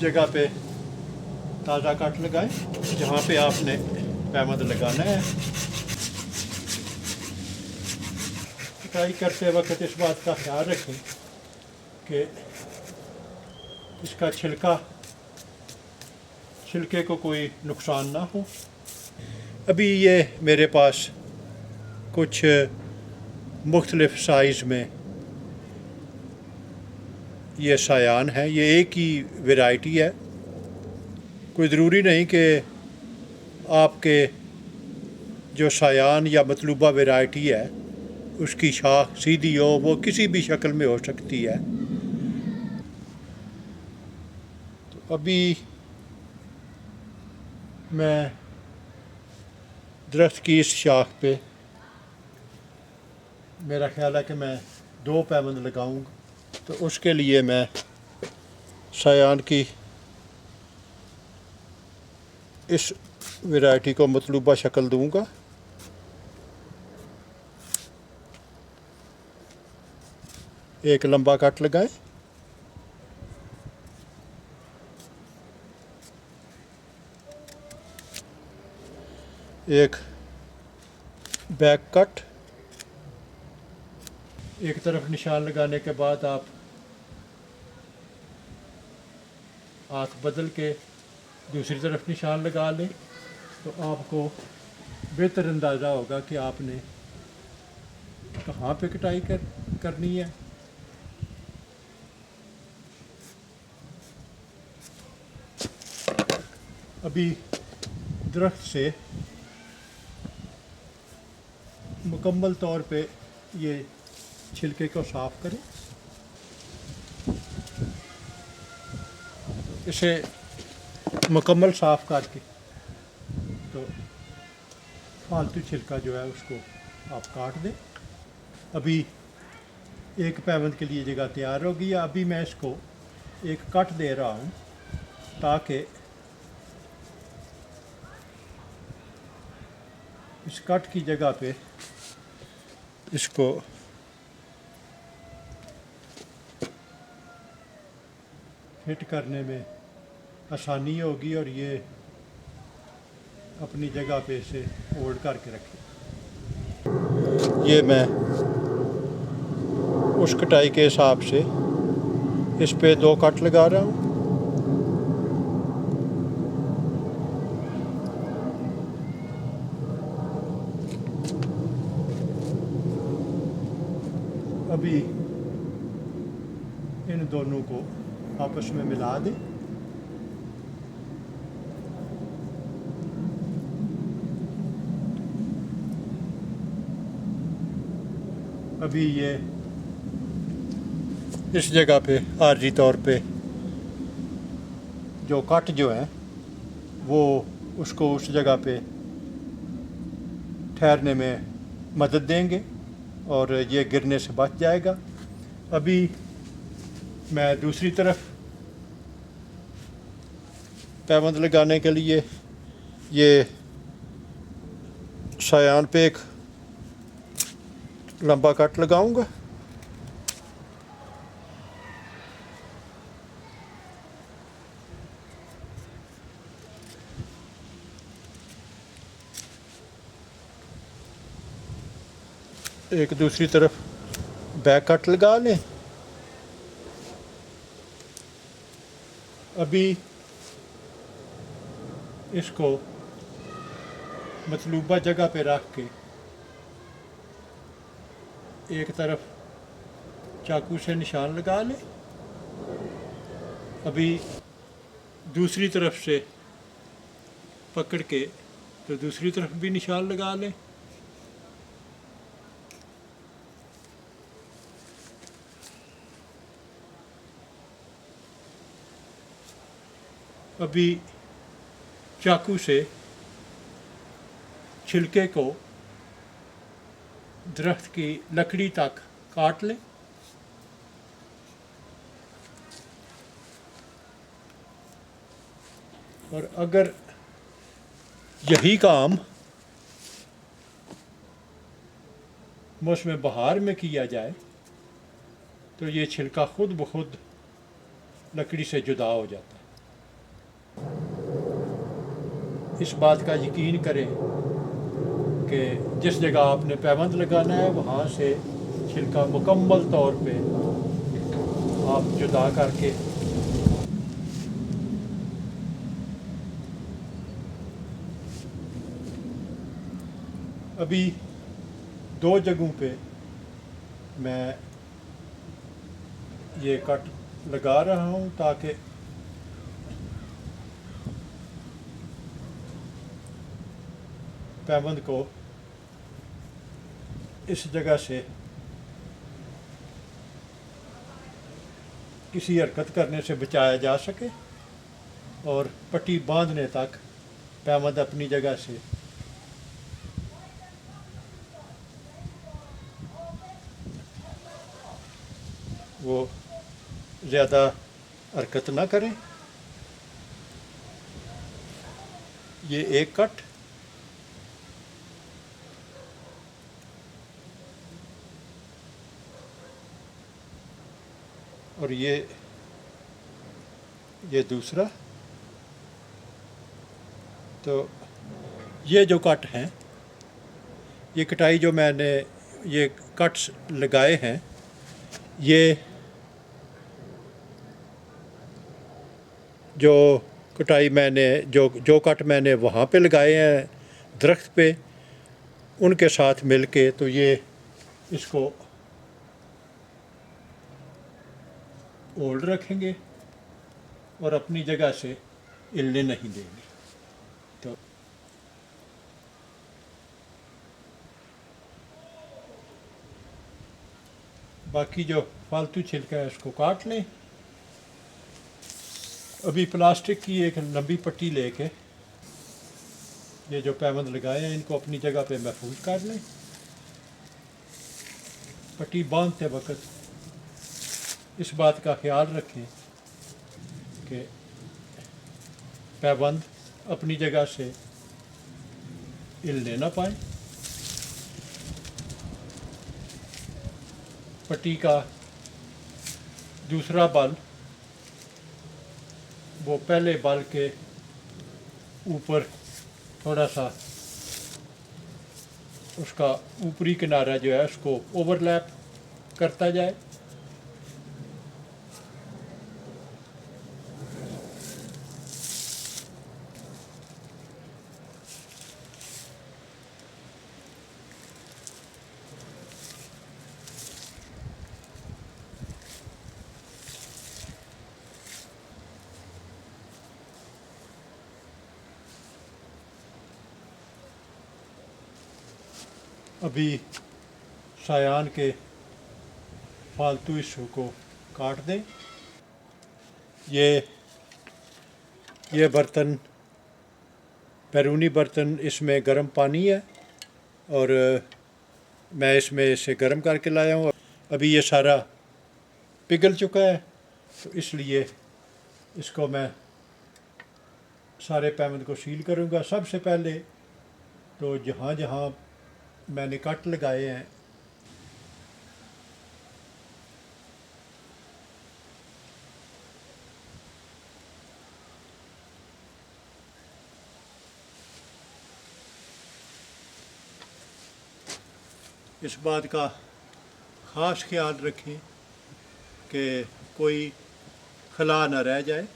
जगह पे ताज़ा काट लगाएं जहाँ पे आपने पैमद लगाना है। कटाई करते वक्त इस बात का ख्याल रखें कि इसका छिलके को कोई नुकसान ना हो। अभी ये मेरे पास कुछ मुख्तलिफ़ साइज़ में ये सायान है। ये एक ही वैरायटी है, कोई ज़रूरी नहीं कि आपके जो सायान या मतलूबा वैरायटी है उसकी शाख सीधी हो, वो किसी भी शक्ल में हो सकती है। तो अभी मैं दरख्त की इस शाख पे मेरा ख्याल है कि मैं 2 पैबंद लगाऊंगा, तो उसके लिए मैं सायान की इस वैरायटी को मतलूबा शक्ल दूंगा। एक लंबा कट लगाएं, एक बैक कट। एक तरफ निशान लगाने के बाद आप हाथ बदल के दूसरी तरफ निशान लगा लें, तो आपको बेहतर अंदाज़ा होगा कि आपने कहाँ पे कटाई करनी है। अभी दरख्त से मुकम्मल तौर पे ये छिलके को साफ़ करें। इसे मुकम्मल साफ़ करके तो फालतू छिलका जो है उसको आप काट दें। अभी एक पैबंद के लिए जगह तैयार होगी है। अभी मैं इसको एक कट दे रहा हूँ ताकि इस कट की जगह पे इसको फिट करने में आसानी होगी और ये अपनी जगह पे इसे होल्ड करके रखें। ये मैं उस कटाई के हिसाब से इस पे 2 कट लगा रहा हूँ। अभी इन दोनों को आपस में मिला दें। अभी ये इस जगह पे आर्जी तौर पे जो कट जो है वो उसको उस जगह पे ठहरने में मदद देंगे और ये गिरने से बच जाएगा। अभी मैं दूसरी तरफ पैबंद लगाने के लिए ये सायान पे एक लंबा कट लगाऊंगा। एक दूसरी तरफ बैक कट लगा लें। अभी इसको मतलूबा जगह पे रख के एक तरफ चाकू से निशान लगा लें। अभी दूसरी तरफ से पकड़ के तो दूसरी तरफ भी निशान लगा लें। अभी चाकू से छिलके को दरख्त की लकड़ी तक काट लें। और अगर यही काम मौसम बहार में किया जाए तो ये छिलका खुद ब खुद लकड़ी से जुदा हो जाता है। इस बात का यकीन करें कि जिस जगह आपने पैबंद लगाना है वहाँ से छिलका मुकम्मल तौर पे आप जुदा करके अभी 2 जगहों पे मैं ये कट लगा रहा हूँ ताकि पैबंद को इस जगह से किसी हरकत करने से बचाया जा सके और पट्टी बांधने तक पैबंद अपनी जगह से वो ज़्यादा हरकत ना करें। ये एक कट और ये दूसरा। तो ये जो कट हैं, ये कटाई जो मैंने ये कट्स लगाए हैं, ये जो कटाई मैंने जो कट मैंने वहाँ पे लगाए हैं दरख्त पे, उनके साथ मिलके तो ये इसको होल्ड रखेंगे और अपनी जगह से हिलने नहीं देंगे। तो बाकी जो फालतू छिलका है उसको काट लें। अभी प्लास्टिक की एक लंबी पट्टी लेके ये जो पैबंद लगाए हैं इनको अपनी जगह पे महफूज कर लें। पट्टी बांधते वक्त इस बात का ख्याल रखें कि पैबंद अपनी जगह से हिलने ना पाए। पट्टी का दूसरा बल वो पहले बल के ऊपर थोड़ा सा उसका ऊपरी किनारा जो है उसको ओवरलैप करता जाए। अभी सायान के फालतू हिस्सों को काट दें। ये बर्तन बैरूनी बर्तन, इसमें गर्म पानी है और मैं इसमें इसे गर्म करके लाया हूँ। अभी ये सारा पिघल चुका है तो इसलिए इसको मैं सारे पैबंद को सील करूँगा। सबसे पहले तो जहाँ जहाँ मैंने कट लगाए हैं इस बात का ख़ास ख्याल रखें कि कोई खला न रह जाए।